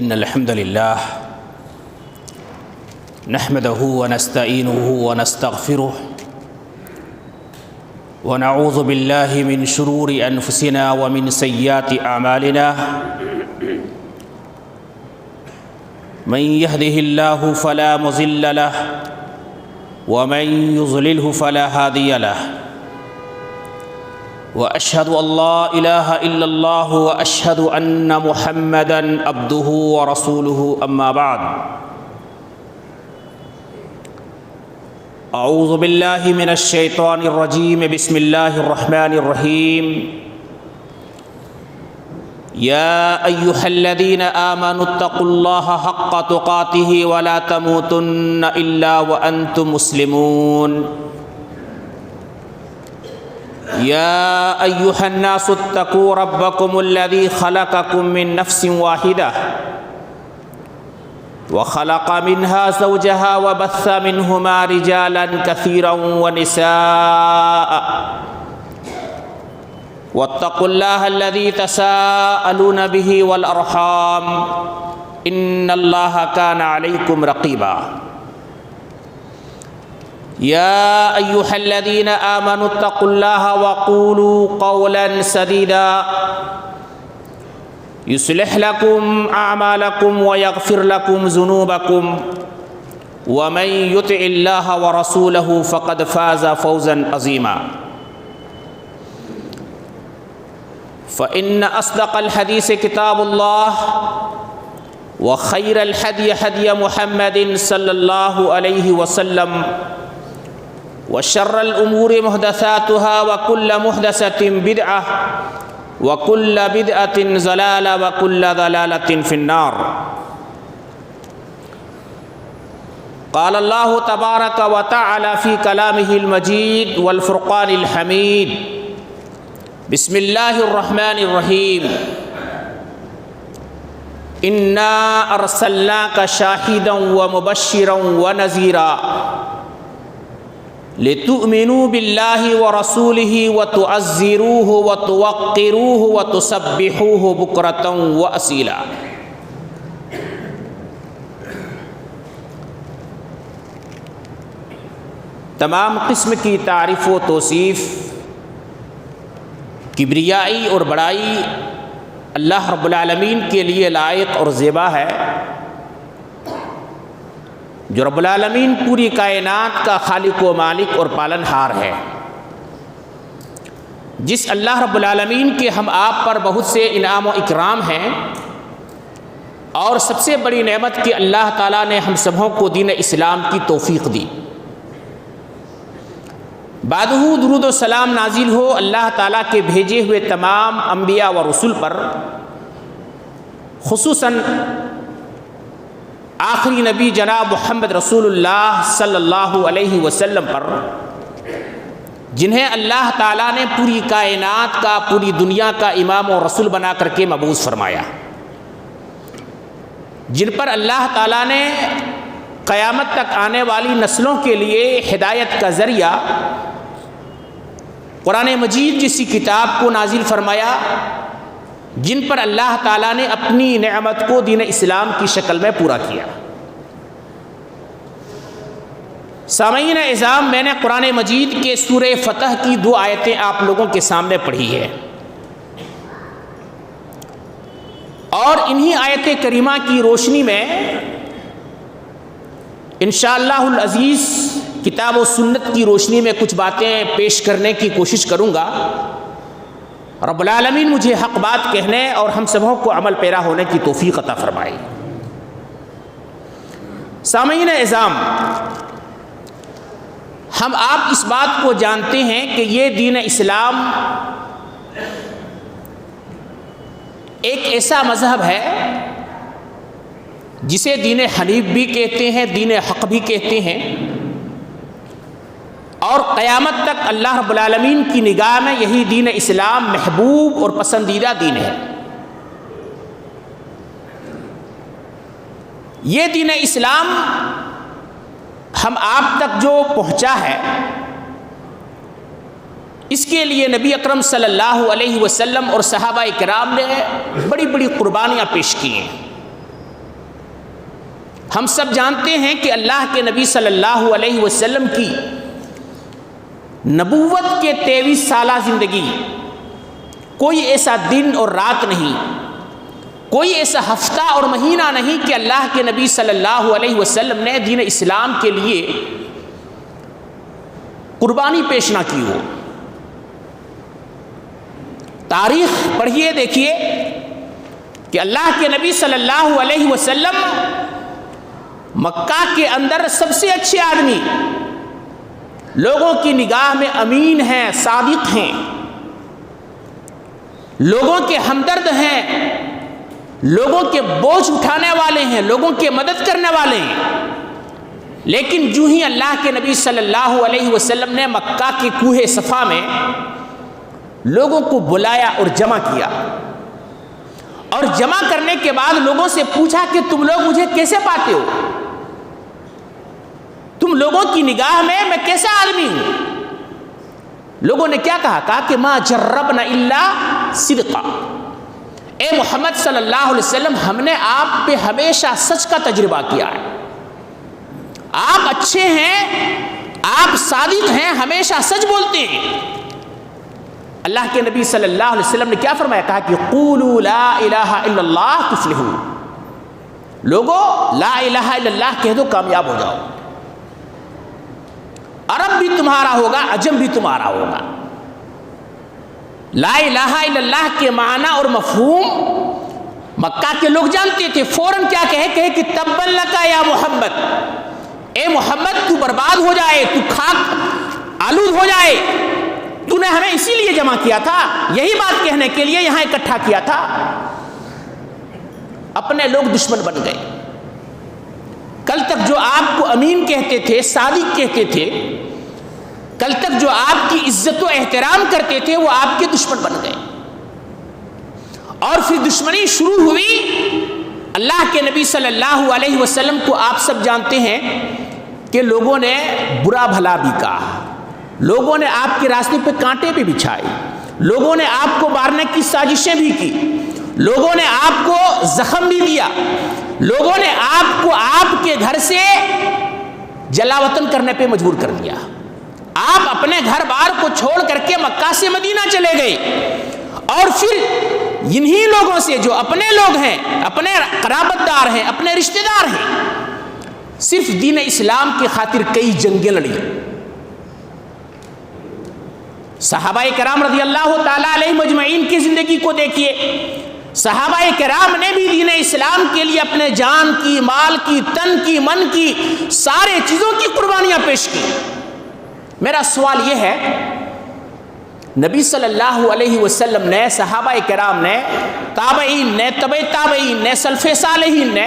إن الحمد لله نحمده ونستعينه ونستغفره ونعوذ بالله من شرور أنفسنا ومن سيئات أعمالنا من يهده الله فلا مضل له ومن يضلله فلا هادي له وأشهد أن لا إله إلا الله وأشهد أن محمدًا عبده ورسوله أما بعد أعوذ بالله من الشيطان الرجيم بسم الله الرحمن الرحيم يا أيها الذين آمنوا اتقوا الله حق تقاته ولا تموتن إلا وأنتم مسلمون يا أيها الناس اتقوا ربكم الذي خلقكم من نفس واحدة وخلق منها زوجها وبث منهما رجالا كثيرا ونساء واتقوا الله الذي تساءلون به والأرحام إن الله كان عليكم رقيبا يا أيها الذين آمنوا اتقوا الله وقولوا قولا سديدا يصلح لكم أعمالكم ويغفر لكم ذنوبكم ومن يطع الله ورسوله فقد فاز فوزا عظيما فإن أصدق الحديث كتاب الله وخير الهدي هدي محمد صلى الله عليه وسلم وشر الأمور محدثاتها وكل محدثة بدعة وكل بدعة ضلالة وكل ضلالة في النار قال الله تبارك وتعالى في كلامه المجيد والفرقان الحميد بسم الله الرحمن الرحيم إنا أرسلناك شاهدا ومبشرا ونذيرا لتؤمنوا بالله ورسوله وتعزروه وتوقروه وتسبحوه بكرة وأصيلا تمام قسم کی تعریف و توصیف کبریائی اور بڑائی اللہ رب العالمین کے لیے لائق اور زیبا ہے، جو رب العالمین پوری کائنات کا خالق و مالک اور پالن ہار ہے، جس اللہ رب العالمین کے ہم آپ پر بہت سے انعام و اکرام ہیں، اور سب سے بڑی نعمت کہ اللہ تعالیٰ نے ہم سبوں کو دین اسلام کی توفیق دی۔ بعدہ درود و سلام نازل ہو اللہ تعالیٰ کے بھیجے ہوئے تمام انبیاء و رسول پر، خصوصاً آخری نبی جناب محمد رسول اللہ صلی اللہ علیہ وسلم پر، جنہیں اللہ تعالیٰ نے پوری کائنات کا، پوری دنیا کا امام و رسول بنا کر کے مبعوث فرمایا، جن پر اللہ تعالیٰ نے قیامت تک آنے والی نسلوں کے لیے ہدایت کا ذریعہ قرآن مجید جیسی کتاب کو نازل فرمایا، جن پر اللہ تعالیٰ نے اپنی نعمت کو دین اسلام کی شکل میں پورا کیا۔ سامعین اعظام، میں نے قرآن مجید کے سورہ فتح کی 2 آیتیں آپ لوگوں کے سامنے پڑھی ہے، اور انہی آیت کریمہ کی روشنی میں انشاءاللہ العزیز کتاب و سنت کی روشنی میں کچھ باتیں پیش کرنے کی کوشش کروں گا۔ رب العالمین مجھے حق بات کہنے اور ہم سبوں کو عمل پیرا ہونے کی توفیق عطا فرمائے۔ سامعین اعظام، ہم آپ اس بات کو جانتے ہیں کہ یہ دین اسلام ایک ایسا مذہب ہے جسے دین حنیف بھی کہتے ہیں، دین حق بھی کہتے ہیں، اور قیامت تک اللہ رب العالمین کی نگاہ میں یہی دین اسلام محبوب اور پسندیدہ دین ہے۔ یہ دین اسلام ہم آپ تک جو پہنچا ہے، اس کے لیے نبی اکرم صلی اللہ علیہ وسلم اور صحابہ کرام نے بڑی بڑی قربانیاں پیش کی ہیں۔ ہم سب جانتے ہیں کہ اللہ کے نبی صلی اللہ علیہ وسلم کی نبوت کے 23 سالہ زندگی، کوئی ایسا دن اور رات نہیں، کوئی ایسا ہفتہ اور مہینہ نہیں کہ اللہ کے نبی صلی اللہ علیہ وسلم نے دین اسلام کے لیے قربانی پیش نہ کی ہو۔ تاریخ پڑھیے، دیکھیے کہ اللہ کے نبی صلی اللہ علیہ وسلم مکہ کے اندر سب سے اچھے آدمی، لوگوں کی نگاہ میں امین ہیں، صادق ہیں، لوگوں کے ہمدرد ہیں، لوگوں کے بوجھ اٹھانے والے ہیں، لوگوں کے مدد کرنے والے ہیں۔ لیکن جو ہی اللہ کے نبی صلی اللہ علیہ وسلم نے مکہ کے کوہ صفا میں لوگوں کو بلایا اور جمع کیا، اور جمع کرنے کے بعد لوگوں سے پوچھا کہ تم لوگ مجھے کیسے پاتے ہو، تم لوگوں کی نگاہ میں کیسا آدمی ہوں؟ لوگوں نے کیا کہا کہ ما جربنا الا صدقا، اے محمد صلی اللہ علیہ وسلم ہم نے آپ پہ ہمیشہ سچ کا تجربہ کیا ہے، آپ اچھے ہیں، آپ صادق ہیں، ہمیشہ سچ بولتے ہیں۔ اللہ کے نبی صلی اللہ علیہ وسلم نے کیا فرمایا؟ کہا کہ قولوا لا الہ الا اللہ تفلحوا، لوگو لا الہ الا اللہ کہہ دو، کامیاب ہو جاؤ۔ عرب بھی تمہارا ہوگا، عجم بھی تمہارا ہوگا۔ لا الہ الا اللہ کے معنی اور مفہوم مکہ کے لوگ جانتے تھے۔ فوراً کیا کہے کہ تبا لک یا محمد، اے محمد تو برباد ہو جائے، تو خاک آلود ہو جائے، تو نے ہمیں اسی لیے جمع کیا تھا، یہی بات کہنے کے لیے یہاں اکٹھا کیا تھا۔ اپنے لوگ دشمن بن گئے۔ کل تک جو آپ کو امین کہتے تھے، صادق کہتے تھے، کل تک جو آپ کی عزت و احترام کرتے تھے، وہ آپ کے دشمن بن گئے۔ اور پھر دشمنی شروع ہوئی۔ اللہ کے نبی صلی اللہ علیہ وسلم کو آپ سب جانتے ہیں کہ لوگوں نے برا بھلا بھی کہا، لوگوں نے آپ کے راستے پہ کانٹے بھی بچھائے، لوگوں نے آپ کو مارنے کی سازشیں بھی کی، لوگوں نے آپ کو زخم بھی دیا، لوگوں نے آپ کو آپ کے گھر سے جلا وطن کرنے پہ مجبور کر دیا۔ آپ اپنے گھر بار کو چھوڑ کر کے مکہ سے مدینہ چلے گئے، اور پھر انہی لوگوں سے جو اپنے لوگ ہیں، اپنے قرابت دار ہیں، اپنے رشتہ دار ہیں، صرف دین اسلام کی خاطر کئی جنگیں لڑی۔ صحابہ کرام رضی اللہ تعالیٰ علیہ مجمعین کی زندگی کو دیکھیے، صحابہ کرام نے بھی دین اسلام کے لیے اپنے جان کی، مال کی، تن کی، من کی، سارے چیزوں کی قربانیاں پیش کی۔ میرا سوال یہ ہے، نبی صلی اللہ علیہ وسلم نے، صحابہ کرام نے، تابعین نے، تبع تابعین نے، سلف صالحین نے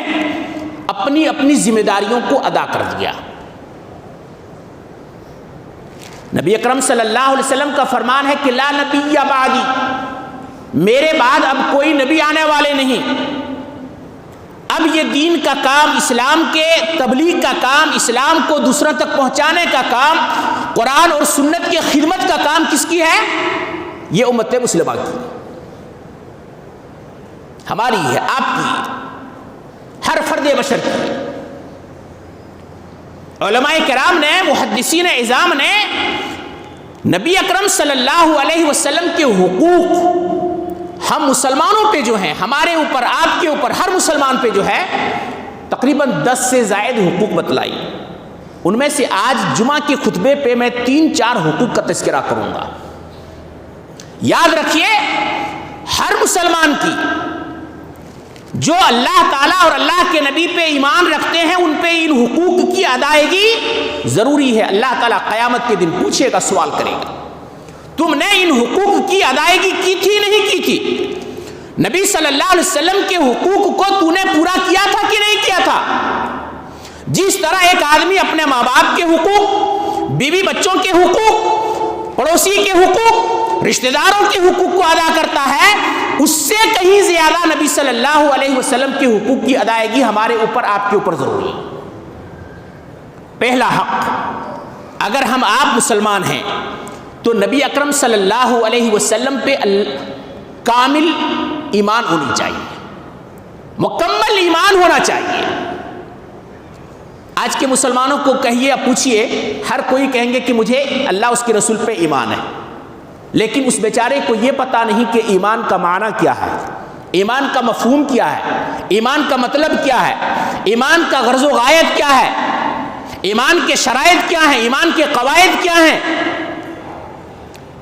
اپنی اپنی ذمہ داریوں کو ادا کر دیا۔ نبی اکرم صلی اللہ علیہ وسلم کا فرمان ہے کہ لا نبی بعدی، میرے بعد اب کوئی نبی آنے والے نہیں۔ اب یہ دین کا کام، اسلام کے تبلیغ کا کام، اسلام کو دوسروں تک پہنچانے کا کام، قرآن اور سنت کی خدمت کا کام کس کی ہے؟ یہ امت مسلمہ کی، ہماری ہے، آپ کی، ہر فرد بشر کی۔ علماء کرام نے، محدثین اعظام نے نبی اکرم صلی اللہ علیہ وسلم کے حقوق ہم مسلمانوں پہ جو ہیں، ہمارے اوپر، آپ کے اوپر، ہر مسلمان پہ جو ہے تقریباً 10 سے زائد حقوق بتلائی۔ ان میں سے آج جمعہ کے خطبے پہ میں 3-4 حقوق کا تذکرہ کروں گا۔ یاد رکھیے، ہر مسلمان کی جو اللہ تعالیٰ اور اللہ کے نبی پہ ایمان رکھتے ہیں، ان پہ ان حقوق کی ادائیگی ضروری ہے۔ اللہ تعالیٰ قیامت کے دن پوچھے گا، سوال کرے گا، تم نے ان حقوق کی ادائیگی کی تھی نہیں کی تھی؟ نبی صلی اللہ علیہ وسلم کے حقوق کو تو نے پورا کیا تھا کہ نہیں کیا تھا؟ جس طرح ایک آدمی اپنے ماں باپ کے حقوق، بیوی بچوں کے حقوق، پڑوسی کے حقوق، رشتہ داروں کے حقوق کو ادا کرتا ہے، اس سے کہیں زیادہ نبی صلی اللہ علیہ وسلم کے حقوق کی ادائیگی ہمارے اوپر، آپ کے اوپر ضروری ہے۔ پہلا حق، اگر ہم آپ مسلمان ہیں تو نبی اکرم صلی اللہ علیہ وسلم پہ کامل ایمان ہونی چاہیے، مکمل ایمان ہونا چاہیے۔ آج کے مسلمانوں کو کہیے یا پوچھئے، ہر کوئی کہیں گے کہ مجھے اللہ اس کے رسول پہ ایمان ہے، لیکن اس بیچارے کو یہ پتہ نہیں کہ ایمان کا معنی کیا ہے، ایمان کا مفہوم کیا ہے، ایمان کا مطلب کیا ہے، ایمان کا غرض و غایت کیا ہے، ایمان کے شرائط کیا ہیں، ایمان کے قواعد کیا ہیں۔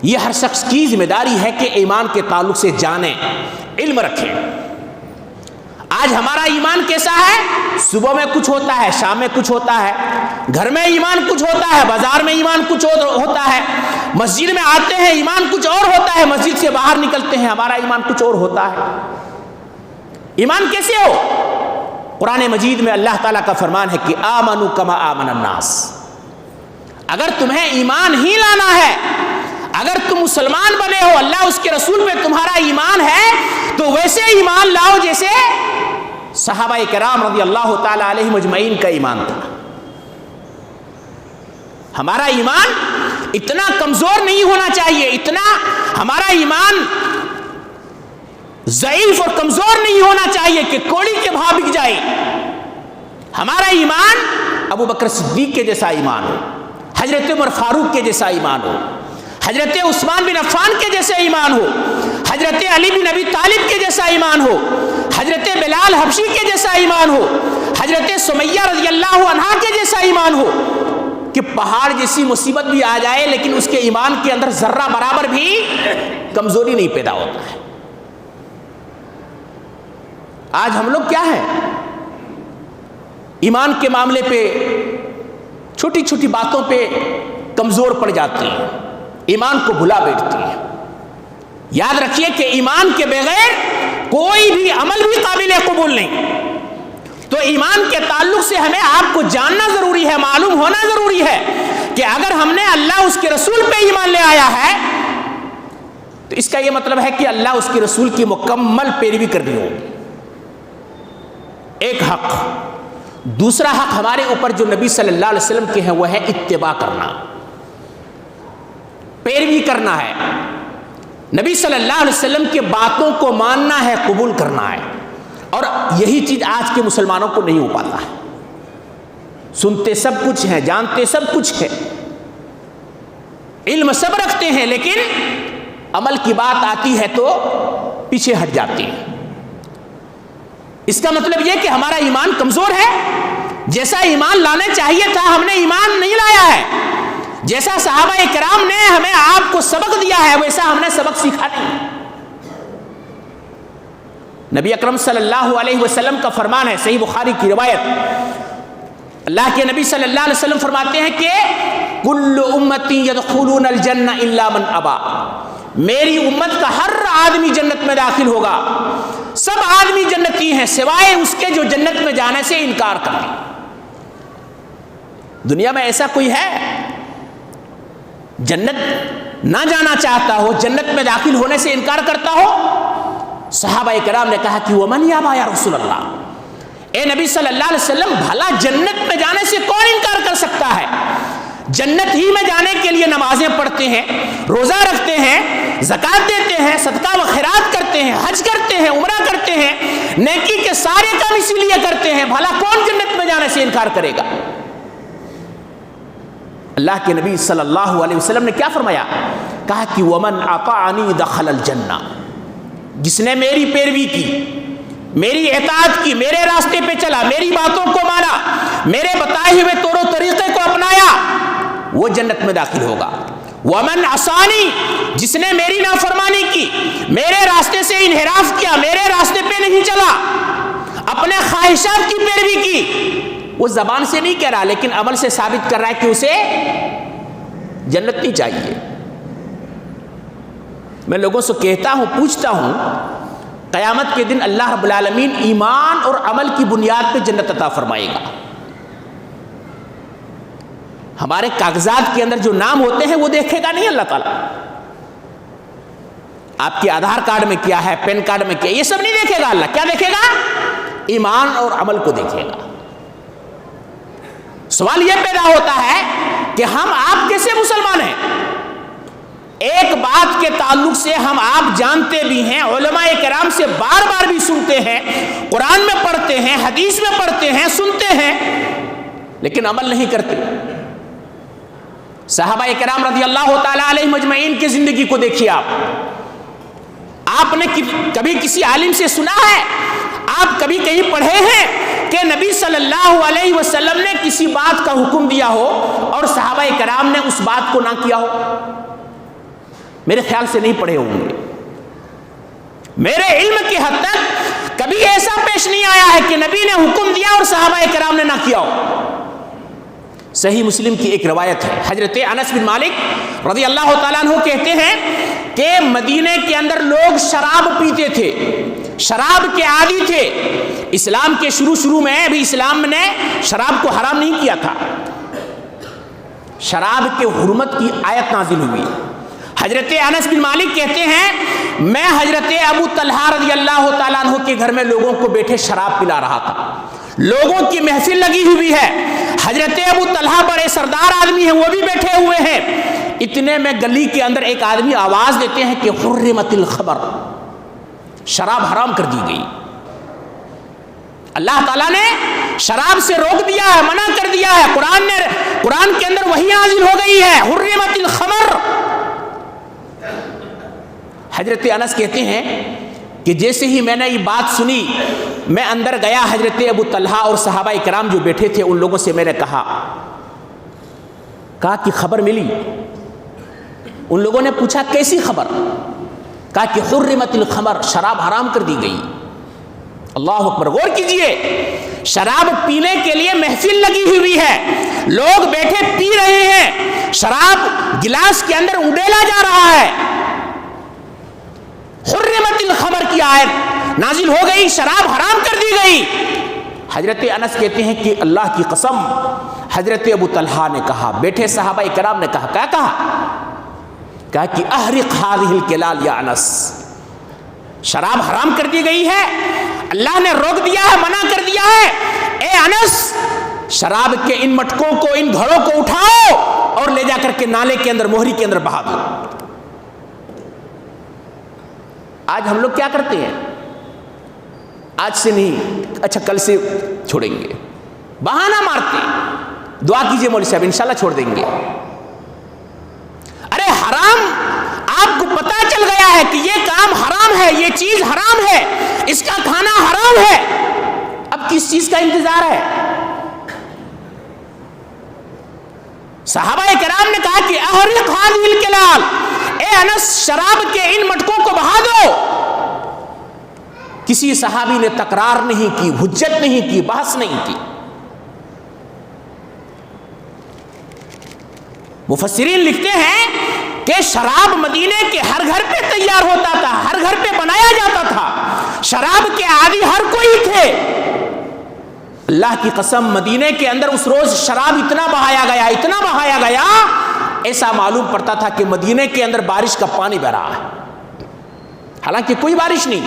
یہ ہر شخص کی ذمہ داری ہے کہ ایمان کے تعلق سے جانیں، علم رکھیں۔ آج ہمارا ایمان کیسا ہے؟ صبح میں کچھ ہوتا ہے، شام میں کچھ ہوتا ہے، گھر میں ایمان کچھ ہوتا ہے، بازار میں ایمان کچھ اور ہوتا ہے، مسجد میں آتے ہیں ایمان کچھ اور ہوتا ہے، مسجد سے باہر نکلتے ہیں ہمارا ایمان کچھ اور ہوتا ہے۔ ایمان کیسے ہو؟ قرآن مجید میں اللہ تعالیٰ کا فرمان ہے کہ آمنوا کما آمن الناس۔ اگر تمہیں ایمان ہی لانا ہے، اگر تم مسلمان بنے ہو، اللہ اس کے رسول پہ تمہارا ایمان ہے، تو ویسے ایمان لاؤ جیسے صحابہ کرام رضی اللہ تعالی علیہم اجمعین کا ایمان تھا۔ ہمارا ایمان اتنا کمزور نہیں ہونا چاہیے، اتنا ہمارا ایمان ضعیف اور کمزور نہیں ہونا چاہیے کہ کوڑی کے بھاؤ بک جائے۔ ہمارا ایمان ابو بکر صدیق کے جیسا ایمان ہو، حضرت عمر فاروق کے جیسا ایمان ہو، حضرت عثمان بن عفان کے جیسا ایمان ہو، حضرت علی بن ابی طالب کے جیسا ایمان ہو، حضرت بلال حبشی کے جیسا ایمان ہو، حضرت سمیہ رضی اللہ عنہا کے جیسا ایمان ہو، کہ پہاڑ جیسی مصیبت بھی آ جائے لیکن اس کے ایمان کے اندر ذرہ برابر بھی کمزوری نہیں پیدا ہوتا ہے۔ آج ہم لوگ کیا ہیں؟ ایمان کے معاملے پہ چھوٹی چھوٹی باتوں پہ کمزور پڑ جاتے ہیں، ایمان کو بھلا بیٹھتے ہیں۔ یاد رکھیے کہ ایمان کے بغیر کوئی بھی عمل بھی قابل قبول نہیں۔ تو ایمان کے تعلق سے ہمیں آپ کو جاننا ضروری ہے، معلوم ہونا ضروری ہے کہ اگر ہم نے اللہ اس کے رسول پہ ایمان لے آیا ہے تو اس کا یہ مطلب ہے کہ اللہ اس کے رسول کی مکمل پیروی کرنی ہوگی۔ ایک حق۔ دوسرا حق ہمارے اوپر جو نبی صلی اللہ علیہ وسلم کے ہیں وہ ہے اتباع کرنا، پیروی کرنا ہے، نبی صلی اللہ علیہ وسلم کے باتوں کو ماننا ہے، قبول کرنا ہے۔ اور یہی چیز آج کے مسلمانوں کو نہیں ہو پاتا ہے۔ سنتے سب کچھ ہیں، جانتے سب کچھ ہے، علم سب رکھتے ہیں، لیکن عمل کی بات آتی ہے تو پیچھے ہٹ جاتے ہیں۔ اس کا مطلب یہ کہ ہمارا ایمان کمزور ہے، جیسا ایمان لانے چاہیے تھا ہم نے ایمان نہیں لایا ہے، جیسا صحابہ کرام نے ہمیں آپ کو سبق دیا ہے ویسا ہم نے سبق سیکھا نہیں۔ نبی اکرم صلی اللہ علیہ وسلم کا فرمان ہے، صحیح بخاری کی روایت، اللہ کے نبی صلی اللہ علیہ وسلم فرماتے ہیں کہ کل امتی یدخلون الجنہ الا من ابا، میری امت کا ہر آدمی جنت میں داخل ہوگا، سب آدمی جنتی ہیں سوائے اس کے جو جنت میں جانے سے انکار کریں۔ دنیا میں ایسا کوئی ہے جنت نہ جانا چاہتا ہو، جنت میں داخل ہونے سے انکار کرتا ہو؟ صحابہ کرام نے کہا کہ ومن یابا یا رسول اللہ، اے نبی صلی اللہ علیہ وسلم بھلا جنت میں جانے سے کون انکار کر سکتا ہے؟ جنت ہی میں جانے کے لیے نمازیں پڑھتے ہیں، روزہ رکھتے ہیں، زکوٰۃ دیتے ہیں، صدقہ و خیرات کرتے ہیں، حج کرتے ہیں، عمرہ کرتے ہیں، نیکی کے سارے کام اسی لیے کرتے ہیں، بھلا کون جنت میں جانے سے انکار کرے گا؟ اللہ کے نبی صلی اللہ علیہ وسلم نے کیا فرمایا؟ کہا کہ ومن اطاعنی دخل الجنہ، جس نے میری پیروی کی، میری اطاعت کی، میرے راستے پہ چلا، میری باتوں کو مانا، میرے بتائے ہوئے طور و طریقے کو اپنایا، وہ جنت میں داخل ہوگا۔ ومن عصانی، جس نے میری نافرمانی کی، میرے راستے سے انحراف کیا، میرے راستے پہ نہیں چلا، اپنے خواہشات کی پیروی کی، وہ زبان سے نہیں کہہ رہا لیکن عمل سے ثابت کر رہا ہے کہ اسے جنت نہیں چاہیے۔ میں لوگوں سے کہتا ہوں، پوچھتا ہوں، قیامت کے دن اللہ رب العالمین ایمان اور عمل کی بنیاد پہ جنت عطا فرمائے گا۔ ہمارے کاغذات کے اندر جو نام ہوتے ہیں وہ دیکھے گا نہیں اللہ تعالیٰ، آپ کے آدھار کارڈ میں کیا ہے، پین کارڈ میں کیا ہے، یہ سب نہیں دیکھے گا اللہ۔ کیا دیکھے گا؟ ایمان اور عمل کو دیکھے گا۔ سوال یہ پیدا ہوتا ہے کہ ہم آپ کیسے مسلمان ہیں؟ ایک بات کے تعلق سے ہم آپ جانتے بھی ہیں، علماء کرام سے بار بار بھی سنتے ہیں، قرآن میں پڑھتے ہیں، حدیث میں پڑھتے ہیں، سنتے ہیں، لیکن عمل نہیں کرتے. صحابہ کرام رضی اللہ تعالیٰ علیہ مجمعین کی زندگی کو دیکھیے. آپ نے کبھی کسی عالم سے سنا ہے, آپ کبھی کہیں پڑھے ہیں کہ نبی صلی اللہ علیہ وسلم نے کسی بات کا حکم دیا ہو اور صحابہ کرام نے اس بات کو نہ کیا ہو؟ میرے خیال سے نہیں پڑھے ہوں گے. میرے علم کی حد تک کبھی ایسا پیش نہیں آیا ہے کہ نبی نے حکم دیا اور صحابہ کرام نے نہ کیا ہو. صحیح مسلم کی ایک روایت ہے, حضرت انس بن مالک رضی اللہ تعالیٰ عنہ کہتے ہیں کہ مدینے کے اندر لوگ شراب پیتے تھے, شراب کے عادی تھے. اسلام کے شروع میں ابھی اسلام نے شراب کو حرام نہیں کیا تھا. شراب کے حرمت کی آیت نازل ہوئی. حضرت انس بن مالک کہتے ہیں میں حضرت ابو طلحہ رضی اللہ تعالیٰ عنہ کے گھر میں لوگوں کو بیٹھے شراب پلا رہا تھا. لوگوں کی محفل لگی ہوئی ہے, حضرت ابو طلحہ بڑے سردار آدمی ہیں, وہ بھی بیٹھے ہوئے ہیں. اتنے میں گلی کے اندر ایک آدمی آواز دیتے ہیں کہ حرمت الخمر, شراب حرام کر دی گئی. اللہ تعالیٰ نے شراب سے روک دیا ہے, منع کر دیا ہے. قرآن کے اندر وحی نازل ہو گئی ہے, حرمت الخمر. حضرت انس کہتے ہیں کہ جیسے ہی میں نے یہ بات سنی, میں اندر گیا. حضرت ابو طلحہ اور صحابہ کرام جو بیٹھے تھے ان لوگوں سے میں نے کہا کہ خبر ملی؟ ان لوگوں نے پوچھا کیسی خبر؟ کہا کہ حرمت الخمر, شراب حرام کر دی گئی. اللہ اکبر. غور کیجئے, شراب پینے کے لیے محفل لگی ہوئی ہے, لوگ بیٹھے پی رہے ہیں, شراب گلاس کے اندر اڈیلا جا رہا ہے. حرمت الخمر کی آیت نازل ہو گئی, شراب حرام کر دی گئی. حضرت انس کہتے ہیں کہ اللہ کی قسم, حضرت ابو طلحہ نے کہا, بیٹھے صحابہ کرام نے کہا, کیا کہا کہ احرق هذه الکلال یا انس, شراب حرام کر دی گئی ہے, اللہ نے روک دیا ہے, منع کر دیا ہے. اے انس, شراب کے ان مٹکوں کو, ان گھڑوں کو اٹھاؤ اور لے جا کر کے نالے کے اندر, موہری کے اندر بہا دو. آج ہم لوگ کیا کرتے ہیں؟ آج سے نہیں, اچھا کل سے چھوڑیں گے, بہانہ مارتے ہیں. دعا کیجئے مولوی صاحب, انشاءاللہ چھوڑ دیں گے. ارے حرام, آپ کو پتا چل گیا ہے کہ یہ کام حرام ہے, یہ چیز حرام ہے, اس کا کھانا حرام ہے, اب کس چیز کا انتظار ہے؟ صحابہ کرام نے کہا کہ احرق هذه الکلال, اے انس شراب کے ان مٹکوں کو بہا دو. کسی صحابی نے تکرار نہیں کی, حجت نہیں کی, بحث نہیں کی. مفسرین لکھتے ہیں کہ شراب مدینے کے ہر گھر پہ تیار ہوتا تھا, ہر گھر پہ بنایا جاتا تھا. شراب کے عادی ہر کوئی تھے. اللہ کی قسم, مدینے کے اندر اس روز شراب اتنا بہایا گیا, اتنا بہایا گیا, ایسا معلوم پڑتا تھا کہ مدینے کے اندر بارش کا پانی بہ رہا ہے, حالانکہ کوئی بارش نہیں.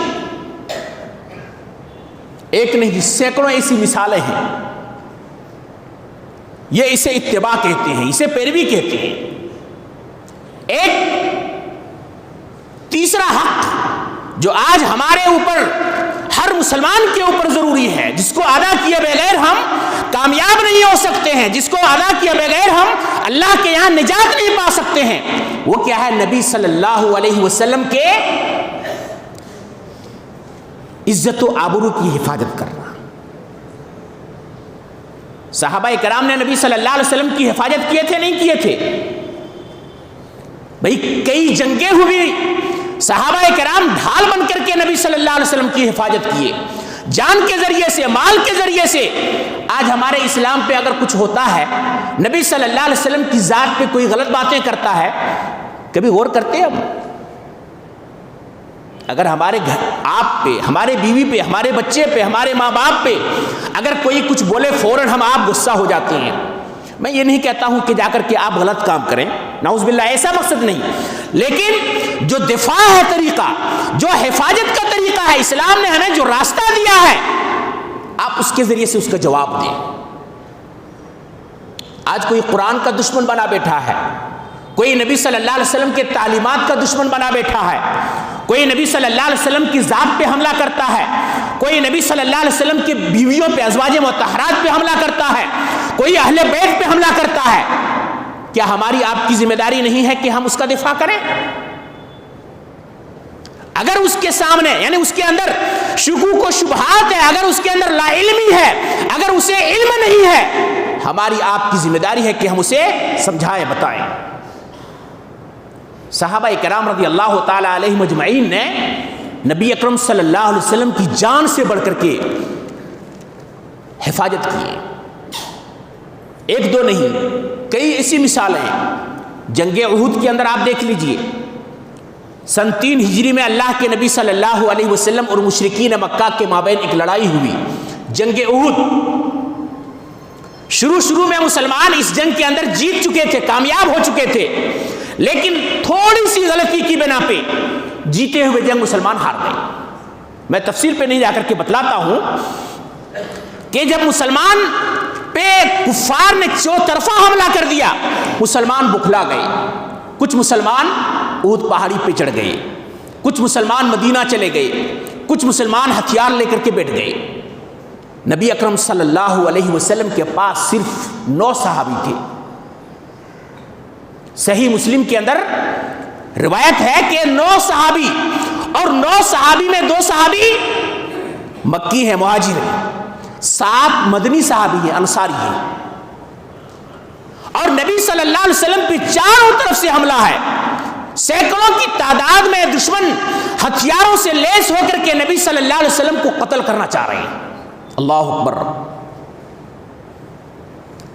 ایک نہیں, سینکڑوں ایسی مثالیں ہیں. یہ اسے اتباع کہتے ہیں, اسے پیروی کہتے ہیں. ایک تیسرا حق جو آج ہمارے اوپر, ہر مسلمان کے اوپر ضروری ہے, جس کو ادا کیے بغیر ہم کامیاب نہیں ہو سکتے ہیں, جس کو ادا کیے بغیر ہم اللہ کے یہاں نجات نہیں پا سکتے ہیں, وہ کیا ہے؟ نبی صلی اللہ علیہ وسلم کے عزت و آبرو کی حفاظت کرنا. صحابہ کرام نے نبی صلی اللہ علیہ وسلم کی حفاظت کیے تھے, نہیں کیے تھے؟ بھئی کئی جنگیں ہوئی, صحابہ کرام ڈھال بن کر کے نبی صلی اللہ علیہ وسلم کی حفاظت کیے, جان کے ذریعے سے, مال کے ذریعے سے. آج ہمارے اسلام پہ اگر کچھ ہوتا ہے, نبی صلی اللہ علیہ وسلم کی ذات پہ کوئی غلط باتیں کرتا ہے, کبھی غور کرتے ہیں ہم؟ اگر ہمارے گھر, آپ پہ, ہمارے بیوی پہ, ہمارے بچے پہ, ہمارے ماں باپ پہ اگر کوئی کچھ بولے, فوراً ہم آپ غصہ ہو جاتے ہیں. میں یہ نہیں کہتا ہوں کہ جا کر کے آپ غلط کام کریں, نعوذ باللہ, ایسا مقصد نہیں, لیکن جو دفاع ہے طریقہ, جو حفاظت کا طریقہ ہے, اسلام نے ہمیں جو راستہ دیا ہے, آپ اس کے ذریعے سے اس کا جواب دیں. آج کوئی قرآن کا دشمن بنا بیٹھا ہے, کوئی نبی صلی اللہ علیہ وسلم کے تعلیمات کا دشمن بنا بیٹھا ہے, کوئی نبی صلی اللہ علیہ وسلم کی ذات پہ حملہ کرتا ہے, کوئی نبی صلی اللہ علیہ وسلم کی بیویوں پہ, ازواج مطہرات پہ حملہ کرتا ہے, کوئی اہل بیت پہ حملہ کرتا ہے، کیا ہماری آپ کی ذمہ داری نہیں ہے کہ ہم اس کا دفاع کریں؟ اگر اس کے سامنے یعنی اس کے اندر شکوک و شبہات ہے، اگر اس کے اندر لا علمی ہے، اگر اسے علم نہیں ہے، ہماری آپ کی ذمہ داری ہے کہ ہم اسے سمجھائیں، بتائیں۔ صحابہ کرام رضی اللہ تعالی علیہ مجمعین نے نبی اکرم صلی اللہ علیہ وسلم کی جان سے بڑھ کر کے حفاظت کی ہے۔ ایک دو نہیں، کئی ایسی مثالیں ہیں۔ جنگ احد کے اندر آپ دیکھ لیجئے، سن 3 ہجری میں اللہ کے نبی صلی اللہ علیہ وسلم اور مشرکین مکہ کے مابین ایک لڑائی ہوئی، جنگ احد۔ شروع میں مسلمان اس جنگ کے اندر جیت چکے تھے، کامیاب ہو چکے تھے، لیکن تھوڑی سی غلطی کی بنا پہ جیتے ہوئے جنگ مسلمان ہار گئے۔ میں تفصیل پہ نہیں جا کر کے بتلاتا ہوں کہ جب مسلمان پہ کفار نے چوطرفہ حملہ کر دیا، مسلمان بکھلا گئے۔ کچھ مسلمان احد پہاڑی پہ چڑھ گئے، کچھ مسلمان مدینہ چلے گئے، کچھ مسلمان ہتھیار لے کر کے بیٹھ گئے۔ نبی اکرم صلی اللہ علیہ وسلم کے پاس صرف 9 صحابی تھے۔ صحیح مسلم کے اندر روایت ہے کہ 9 صحابی، اور 9 صحابی میں 2 صحابی مکی ہیں، مہاجر ہیں، 7 مدنی صحابی ہیں، انصاری ہیں، اور نبی صلی اللہ علیہ وسلم پہ چاروں طرف سے حملہ ہے۔ سینکڑوں کی تعداد میں دشمن ہتھیاروں سے لیس ہو کر کے نبی صلی اللہ علیہ وسلم کو قتل کرنا چاہ رہے ہیں۔ اللہ اکبر۔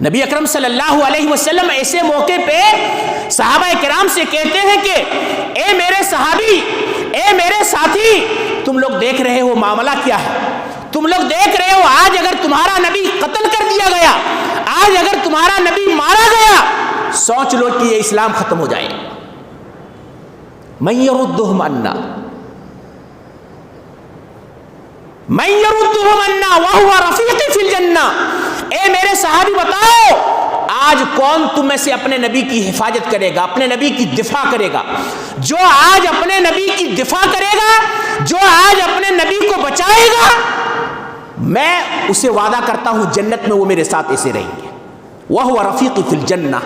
نبی اکرم صلی اللہ علیہ وسلم ایسے موقع پہ صحابہ کرام سے کہتے ہیں کہ اے میرے صحابی، اے میرے ساتھی، تم لوگ دیکھ رہے ہو معاملہ کیا ہے، تم لوگ دیکھ رہے ہو آج اگر تمہارا نبی قتل کر دیا گیا، آج اگر تمہارا نبی مارا گیا، سوچ لو کہ یہ اسلام ختم ہو جائے۔ من یردہم عنا، من یردہم عنا وہو رفیقی فی الجنہ۔ اے میرے صحابی بتاؤ، آج کون تم میں سے اپنے نبی کی حفاظت کرے گا، اپنے نبی کی دفاع کرے گا؟ جو آج اپنے نبی کی دفاع کرے گا، جو آج اپنے نبی کو بچائے گا، میں اسے وعدہ کرتا ہوں جنت میں وہ میرے ساتھ ایسے رہیں گے، وہو رفیقی فی الجنہ،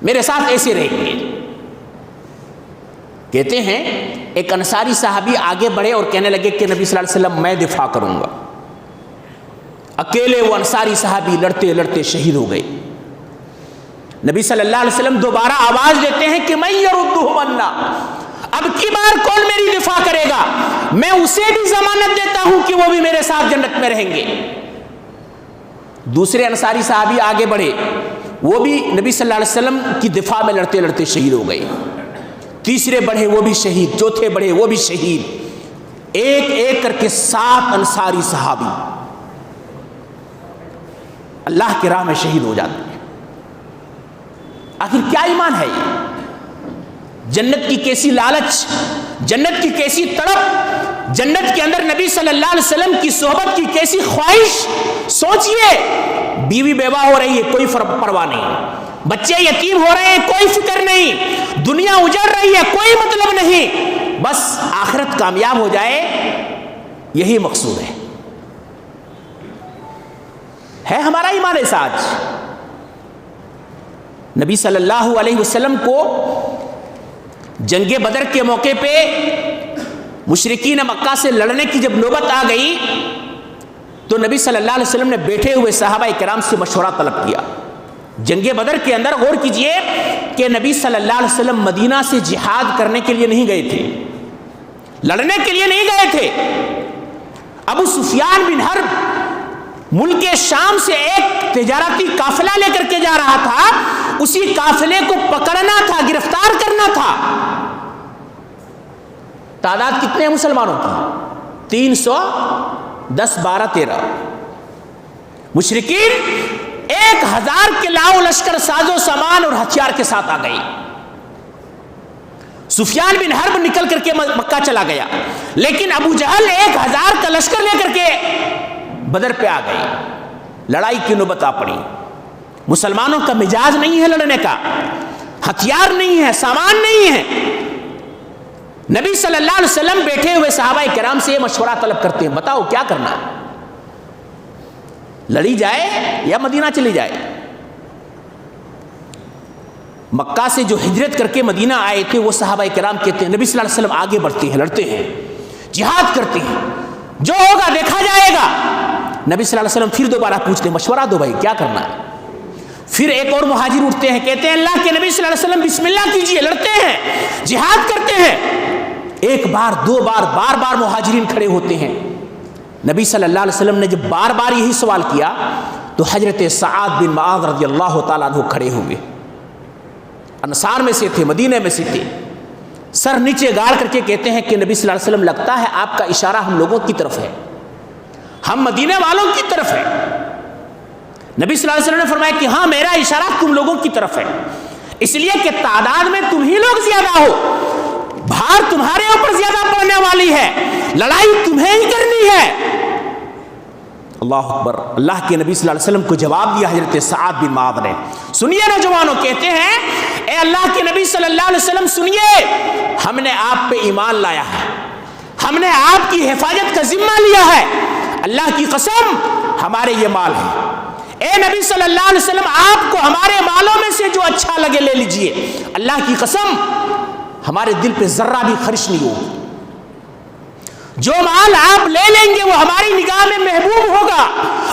میرے ساتھ ایسے رہیں گے۔ کہتے ہیں ایک انصاری صحابی آگے بڑھے اور کہنے لگے کہ نبی صلی اللہ علیہ وسلم میں دفاع کروں گا۔ اکیلے وہ انصاری صحابی لڑتے لڑتے شہید ہو گئے۔ نبی صلی اللہ علیہ وسلم دوبارہ آواز دیتے ہیں کہ من یردہم عنا، اب کی بار کون میری دفاع کرے گا؟ میں اسے بھی ضمانت دیتا ہوں کہ وہ بھی میرے ساتھ جنت میں رہیں گے۔ دوسرے انصاری صحابی آگے بڑھے، وہ بھی نبی صلی اللہ علیہ وسلم کی دفاع میں لڑتے لڑتے شہید ہو گئے۔ تیسرے بڑھے وہ بھی شہید، چوتھے بڑھے وہ بھی شہید، ایک ایک کر کے 7 انصاری صحابی اللہ کی راہ میں شہید ہو جاتے ہیں۔ آخر کیا ایمان ہے یہ؟ جنت کی کیسی لالچ، جنت کی کیسی تڑپ، جنت کے اندر نبی صلی اللہ علیہ وسلم کی صحبت کی کیسی خواہش۔ سوچئے، بیوی بیوہ ہو رہی ہے، کوئی پرواہ نہیں، بچے یتیم ہو رہے ہیں، کوئی فکر نہیں، دنیا اجڑ رہی ہے، کوئی مطلب نہیں، بس آخرت کامیاب ہو جائے، یہی مقصود ہے ہمارا ایمان ایسا۔ آج نبی صلی اللہ علیہ وسلم کو جنگ بدر کے موقع پہ مشرکین مکہ سے لڑنے کی جب نوبت آ گئی تو نبی صلی اللہ علیہ وسلم نے بیٹھے ہوئے صحابہ کرام سے مشورہ طلب کیا۔ جنگ بدر کے اندر غور کیجئے کہ نبی صلی اللہ علیہ وسلم مدینہ سے جہاد کرنے کے لیے نہیں گئے تھے، لڑنے کے لیے نہیں گئے تھے۔ ابو سفیان بن حرب ملک شام سے ایک تجارتی قافلہ لے کر کے جا رہا تھا، اسی قافلے کو پکڑنا تھا، گرفتار کرنا تھا۔ تعداد کتنے ہیں مسلمانوں کی؟ 310، 12، 13۔ مشرکین 1000 کے لاؤ لشکر ساز و سامان اور ہتھیار کے ساتھ آ گئی۔ سفیان بن حرب نکل کر کے مکہ چلا گیا، لیکن ابو جہل 1000 کا لشکر لے کر کے بدر پہ آ گئے۔ لڑائی کی نوبت آ پڑی۔ مسلمانوں کا مزاج نہیں ہے لڑنے کا، ہتھیار نہیں ہے، سامان نہیں ہے۔ نبی صلی اللہ علیہ وسلم بیٹھے ہوئے صحابہ کرام سے یہ مشورہ طلب کرتے ہیں، بتاؤ کیا کرنا ہے؟ لڑی جائے یا مدینہ چلی جائے. مکہ سے جو ہجرت کر کے مدینہ آئے تھے وہ صحابہ کرام کہتے ہیں نبی صلی اللہ علیہ وسلم آگے بڑھتے ہیں, لڑتے ہیں, جہاد کرتے ہیں, جو ہوگا دیکھا جائے گا. نبی صلی اللہ علیہ وسلم پھر دوبارہ پوچھتے ہیں مشورہ دو بھائی کیا کرنا ہے. پھر ایک اور مہاجر اٹھتے ہیں, کہتے ہیں اللہ کے نبی صلی اللہ علیہ وسلم بسم اللہ کیجئے, لڑتے ہیں, جہاد کرتے ہیں. ایک بار دو بار بار بار مہاجرین کھڑے ہوتے ہیں. نبی صلی اللہ علیہ وسلم نے جب بار بار یہی سوال کیا تو حضرت سعد بن معاذ رضی اللہ تعالیٰ عنہ کھڑے ہوئے. انصار میں سے تھے, مدینے میں سے تھے. سر نیچے گاڑ کر کے کہتے ہیں کہ نبی صلی اللہ علیہ وسلم لگتا ہے آپ کا اشارہ ہم لوگوں کی طرف ہے, ہم مدینے والوں کی طرف ہے. نبی صلی اللہ علیہ وسلم نے فرمایا کہ ہاں میرا اشارہ تم لوگوں کی طرف ہے, اس لیے کہ تعداد میں تم ہی لوگ زیادہ ہو, بھار تمہارے اوپر زیادہ پڑنے والی ہے, لڑائی تمہیں ہی کرنی ہے. اللہ اکبر. اللہ کے نبی صلی اللہ علیہ وسلم کو جواب دیا حضرت سعد بن معاذ نے. سنیے نوجوانوں, کہتے ہیں اے اللہ کے نبی صلی اللہ علیہ وسلم سنیے, ہم نے آپ پہ ایمان لایا ہے, ہم نے آپ کی حفاظت کا ذمہ لیا ہے, اللہ کی قسم ہمارے یہ مال ہے. اے نبی صلی اللہ علیہ وسلم آپ کو ہمارے مالوں میں سے جو اچھا لگے لے لیجئے, اللہ کی قسم ہمارے دل پہ ذرہ بھی خرچ نہیں ہوگی. جو مال آپ لے لیں گے وہ ہماری نگاہ میں محبوب ہوگا,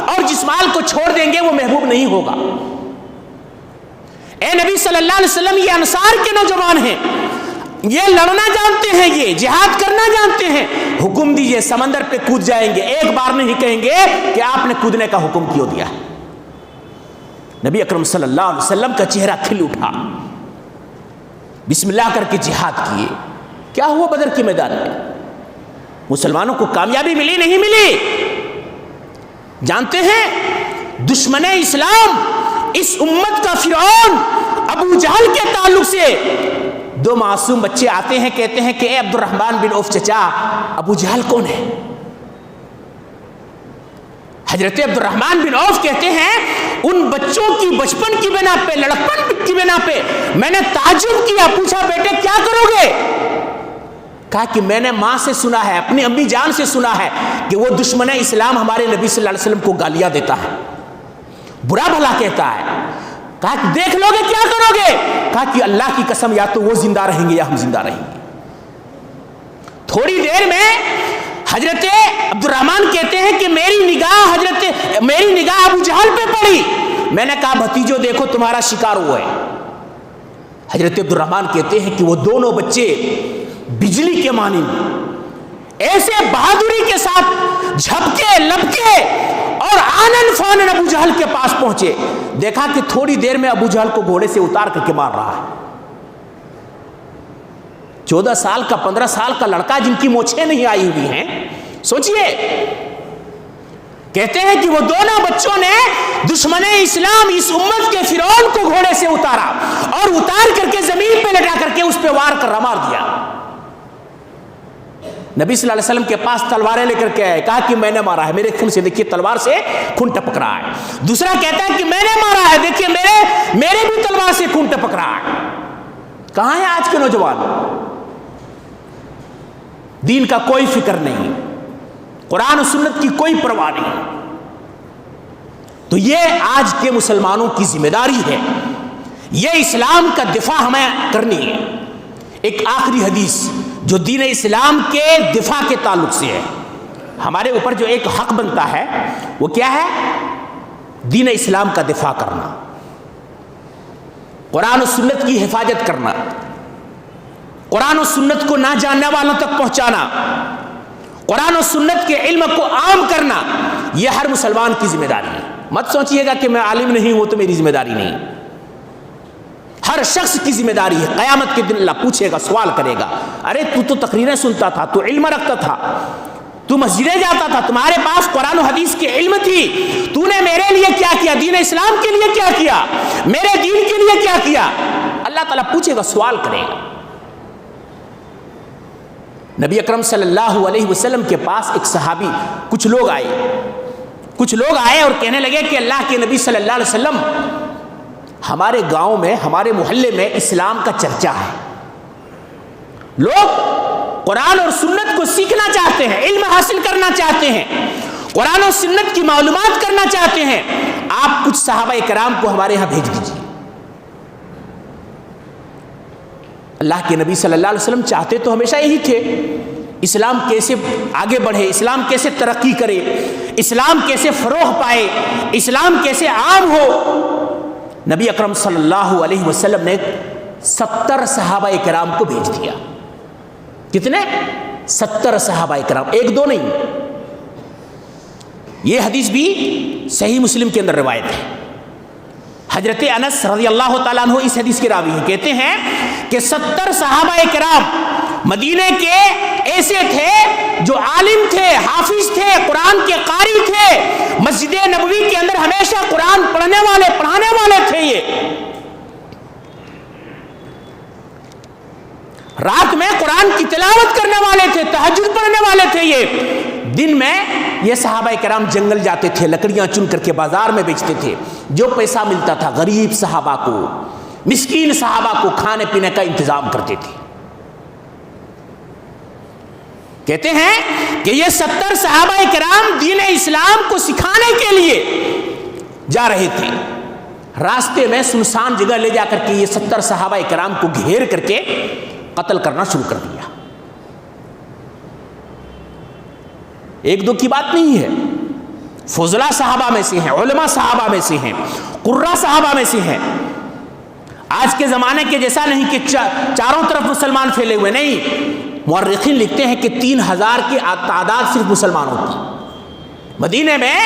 اور جس مال کو چھوڑ دیں گے وہ محبوب نہیں ہوگا. اے نبی صلی اللہ علیہ وسلم یہ انصار کے نوجوان ہیں, یہ لڑنا جانتے ہیں, یہ جہاد کرنا جانتے ہیں. حکم دیجئے سمندر پہ کود جائیں گے, ایک بار نہیں کہیں گے کہ آپ نے کودنے کا حکم کیوں دیا. نبی اکرم صلی اللہ علیہ وسلم کا چہرہ کھل اٹھا, بسم اللہ کر کے جہاد کیے. کیا ہوا بدر کے میدان میں؟ مسلمانوں کو کامیابی ملی نہیں ملی؟ جانتے ہیں دشمن اسلام اس امت کا فرعون ابو جہل کے تعلق سے دو معصوم بچے آتے ہیں, کہتے ہیں کہ اے عبد الرحمن بن عوف چچا, ابو جہل کون ہے؟ حضرت عبد الرحمن بن عوف کہتے ہیں ان بچوں کی بچپن کی بنا پہ, لڑکپن کی بنا پہ میں نے تعجب کیا, پوچھا بیٹے کیا کرو گے؟ کہا کہ میں نے ماں سے سنا ہے, اپنی امی جان سے سنا ہے کہ وہ دشمن اسلام ہمارے نبی صلی اللہ علیہ وسلم کو گالیاں دیتا ہے, برا بھلا کہتا ہے. کہا کہ دیکھ لو گے کیا کرو گے؟ کہا کہ اللہ کی قسم یا تو وہ زندہ رہیں گے یا ہم زندہ رہیں گے. تھوڑی دیر میں حضرت عبد الرحمن کہتے ہیں کہ میری نگاہ ابو جہل پہ پڑی. میں نے کہا بھتیجو دیکھو تمہارا شکار ہوا ہے. حضرت عبد الرحمن کہتے ہیں کہ وہ دونوں بچے بجلی کے مانند ایسے بہادری کے ساتھ جھپکے لپکے اور آنن فانن ابو جہل کے پاس پہنچے. دیکھا کہ تھوڑی دیر میں ابو جہل کو گھوڑے سے اتار کر کے مار رہا ہے. 14 سال کا 15 سال کا لڑکا جن کی مونچھیں نہیں آئی ہوئی ہیں, سوچئے. کہتے ہیں کہ وہ دونوں بچوں نے دشمن اسلام اس امت کے فرعون کو گھوڑے سے اتارا اور اتار کر کے زمین پہ لٹا کر کے اس پہ وار کر مار دیا. نبی صلی اللہ علیہ وسلم کے پاس تلواریں لے کر کے آئے, کہا کہ میں نے مارا ہے, میرے خون سے دیکھیے تلوار سے خون ٹپک رہا ہے. دوسرا کہتا ہے کہ میں نے مارا ہے, دیکھیے میرے بھی تلوار سے خون ٹپک رہا ہے. کہاں ہیں آج کے نوجوان؟ دین کا کوئی فکر نہیں, قرآن و سنت کی کوئی پرواہ نہیں. تو یہ آج کے مسلمانوں کی ذمہ داری ہے, یہ اسلام کا دفاع ہمیں کرنی ہے. ایک آخری حدیث جو دین اسلام کے دفاع کے تعلق سے ہے, ہمارے اوپر جو ایک حق بنتا ہے وہ کیا ہے؟ دین اسلام کا دفاع کرنا, قرآن و سنت کی حفاظت کرنا, قرآن و سنت کو نہ جاننے والوں تک پہنچانا, قرآن و سنت کے علم کو عام کرنا, یہ ہر مسلمان کی ذمہ داری ہے. مت سوچئے گا کہ میں عالم نہیں ہوں تو میری ذمہ داری نہیں, ہر شخص کی ذمہ داری ہے. قیامت کے دن اللہ پوچھے گا, سوال کرے گا, ارے تو تقریریں سنتا تھا, تو علم رکھتا تھا, تو مسجدیں جاتا تھا, تمہارے پاس قرآن و حدیث کی علم تھی, تو نے میرے لیے کیا کیا, دین اسلام کے لیے کیا کیا, میرے دین کے لیے کیا کیا؟ اللہ تعالیٰ پوچھے گا, سوال کرے گا. نبی اکرم صلی اللہ علیہ وسلم کے پاس ایک صحابی, کچھ لوگ آئے اور کہنے لگے کہ اللہ کے نبی صلی اللہ علیہ وسلم, ہمارے گاؤں میں, ہمارے محلے میں اسلام کا چرچا ہے, لوگ قرآن اور سنت کو سیکھنا چاہتے ہیں, علم حاصل کرنا چاہتے ہیں, قرآن و سنت کی معلومات کرنا چاہتے ہیں، آپ کچھ صحابہ کرام کو ہمارے یہاں بھیج دیجیے۔ اللہ کے نبی صلی اللہ علیہ وسلم چاہتے تو ہمیشہ یہی تھے، اسلام کیسے آگے بڑھے، اسلام کیسے ترقی کرے، اسلام کیسے فروغ پائے، اسلام کیسے عام ہو۔ نبی اکرم صلی اللہ علیہ وسلم نے 70 صحابہ کرام کو بھیج دیا۔ کتنے؟ 70 صحابہ کرام، ایک دو نہیں۔ یہ حدیث بھی صحیح مسلم کے اندر روایت ہے۔ حضرت انس رضی اللہ تعالیٰ عنہ اس حدیث کے راوی ہیں، کہتے ہیں کہ 70 صحابہ کرام مدینے کے ایسے تھے جو عالم تھے، حافظ تھے، قرآن کے قاری تھے، مسجد نبوی کے اندر ہمیشہ قرآن پڑھنے والے، پڑھانے والے تھے۔ یہ رات میں قرآن کی تلاوت کرنے والے تھے، تہجد پڑھنے والے تھے۔ یہ دن میں یہ صحابہ کرام جنگل جاتے تھے، لکڑیاں چن کر کے بازار میں بیچتے تھے، جو پیسہ ملتا تھا غریب صحابہ کو، مسکین صحابہ کو کھانے پینے کا انتظام کرتے تھے۔ کہتے ہیں کہ یہ 70 صحابہ کرام دین اسلام کو سکھانے کے لیے جا رہے تھے۔ راستے میں سنسان جگہ لے جا کر کے یہ 70 صحابہ کرام کو گھیر کر کے قتل کرنا شروع کر دیا۔ ایک دو کی بات نہیں ہے، فضلاء صحابہ میں سے ہیں، علماء صحابہ میں سے ہیں، قراء صحابہ میں سے ہیں۔ آج کے زمانے کے جیسا نہیں کہ چاروں طرف مسلمان پھیلے ہوئے، نہیں۔ مورخین لکھتے ہیں کہ 3000 کی تعداد صرف مسلمانوں کی، مدینے میں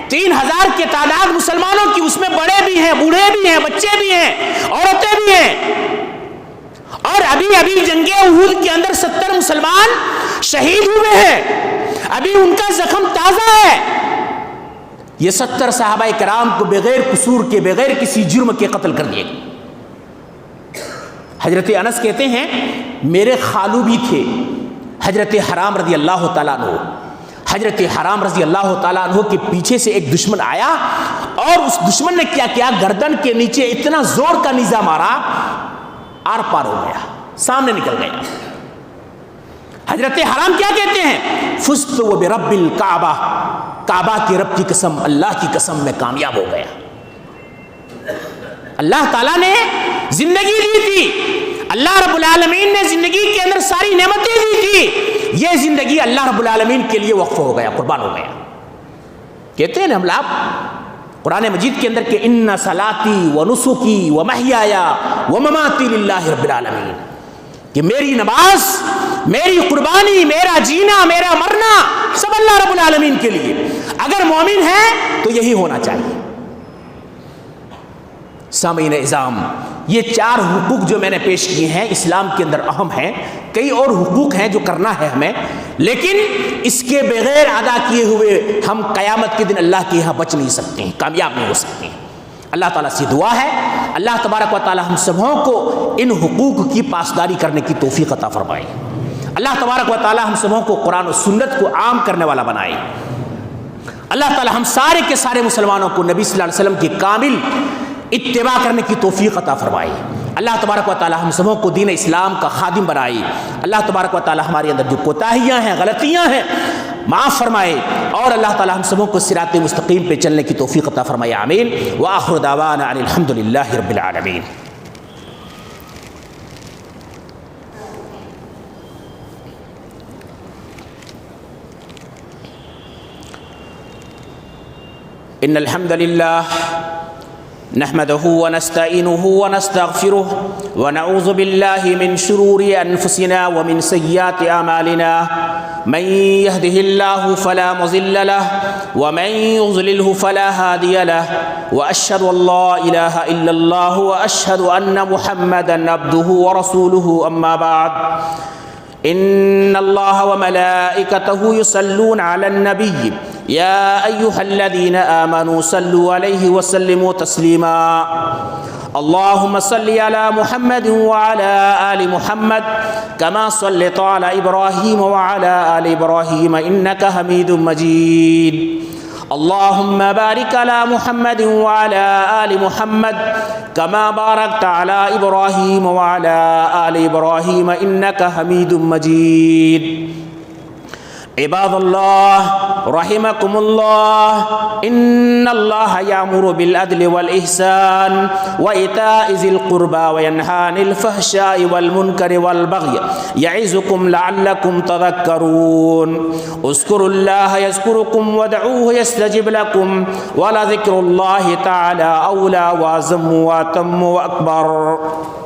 3000 کی تعداد مسلمانوں کی، اس میں بڑے بھی ہیں، بوڑھے بھی ہیں، بچے بھی ہیں، عورتیں بھی ہیں۔ اور ابھی جنگ احد کے اندر 70 مسلمان شہید ہوئے ہیں، ابھی ان کا زخم تازہ ہے۔ یہ 70 صحابہ کرام کو بغیر قصور کے، بغیر کسی جرم کے قتل کر دیے۔ حضرت انس کہتے ہیں میرے خالو بھی تھے، حضرت حرام رضی اللہ تعالیٰ عنہ۔ حضرت حرام رضی اللہ تعالیٰ عنہ کے پیچھے سے ایک دشمن آیا اور اس دشمن نے کیا کیا، گردن کے نیچے اتنا زور کا نیزہ مارا، آر پار ہو گیا، سامنے نکل گیا۔ حضرت حرام کیا کہتے ہیں، فزت و برب الکعبہ، کعبہ کے رب کی قسم، اللہ کی قسم میں کامیاب ہو گیا۔ اللہ تعالیٰ نے زندگی دی تھی، اللہ رب العالمین نے زندگی کے اندر ساری نعمتیں دی تھی، یہ زندگی اللہ رب العالمین کے لیے وقف ہو گیا، قربان ہو گیا۔ کہتے ہیں نا ہم لوگ قرآن مجید کے اندر کہ ان صلاتی و نسکی و محیای و مماتی للہ رب العالمین، کہ میری نماز، میری قربانی، میرا جینا، میرا مرنا سب اللہ رب العالمین کے لیے۔ اگر مومن ہے تو یہی ہونا چاہیے۔ سامعین اعظام، یہ 4 حقوق جو میں نے پیش کیے ہیں اسلام کے اندر اہم ہیں، کئی اور حقوق ہیں جو کرنا ہے ہمیں، لیکن اس کے بغیر ادا کیے ہوئے ہم قیامت کے دن اللہ کے یہاں بچ نہیں سکتے ہیں، کامیاب نہیں ہو سکتے ہیں۔ اللہ تعالیٰ سے دعا ہے اللہ تبارک و تعالیٰ ہم سبوں کو ان حقوق کی پاسداری کرنے کی توفیق عطا فرمائے۔ اللہ تبارک و تعالیٰ ہم سبوں کو قرآن و سنت کو عام کرنے والا بنائے۔ اللہ تعالیٰ ہم سارے کے سارے مسلمانوں کو نبی صلی اللہ علیہ وسلم کی کامل اتباع کرنے کی توفیق عطا فرمائے۔ اللہ تبارک و تعالیٰ ہم سبوں کو دین اسلام کا خادم بنائے۔ اللہ تبارک و تعالیٰ ہمارے اندر جو کوتاہیاں ہیں، غلطیاں ہیں، معاف فرمائے، اور اللہ تعالیٰ ہم سبوں کو صراط مستقیم پہ چلنے کی توفیق عطا فرمائے، آمین۔ وآخر دعوانا ان الحمد للہ رب العالمین۔ ان الحمد للہ نحمده ونستعينه ونستغفره ونعوذ بالله من شرور أنفسنا ومن سيئات أعمالنا، من يهده الله فلا مضل له ومن يضلله فلا هادي له، وأشهد أن لا إله إلا الله وأشهد أن محمدا عبده ورسوله، أما بعد، إن الله وملائكته يصلون على النبي يا أيها الذين آمنوا صلوا عليه وسلموا تسليما، اللهم صل على محمد وعلى آل محمد كما صليت على إبراهيم وعلى آل إبراهيم إنك حميد مجيد، اللهم بارك على محمد وعلى آل محمد كما باركت على إبراهيم وعلى آل إبراهيم إنك حميد مجيد۔ عباد اللہ رحمکم اللہ ان اللہ یامر بالعدل والإحسان وإیتاء ذی القربى وینہی عن الفحشاء والمنکر والبغی یعظکم لعلکم تذکرون اذکروا اللہ یذکرکم وادعوہ یستجب لکم ولذکر اللہ تعالی اولی واعظم واتم واکبر.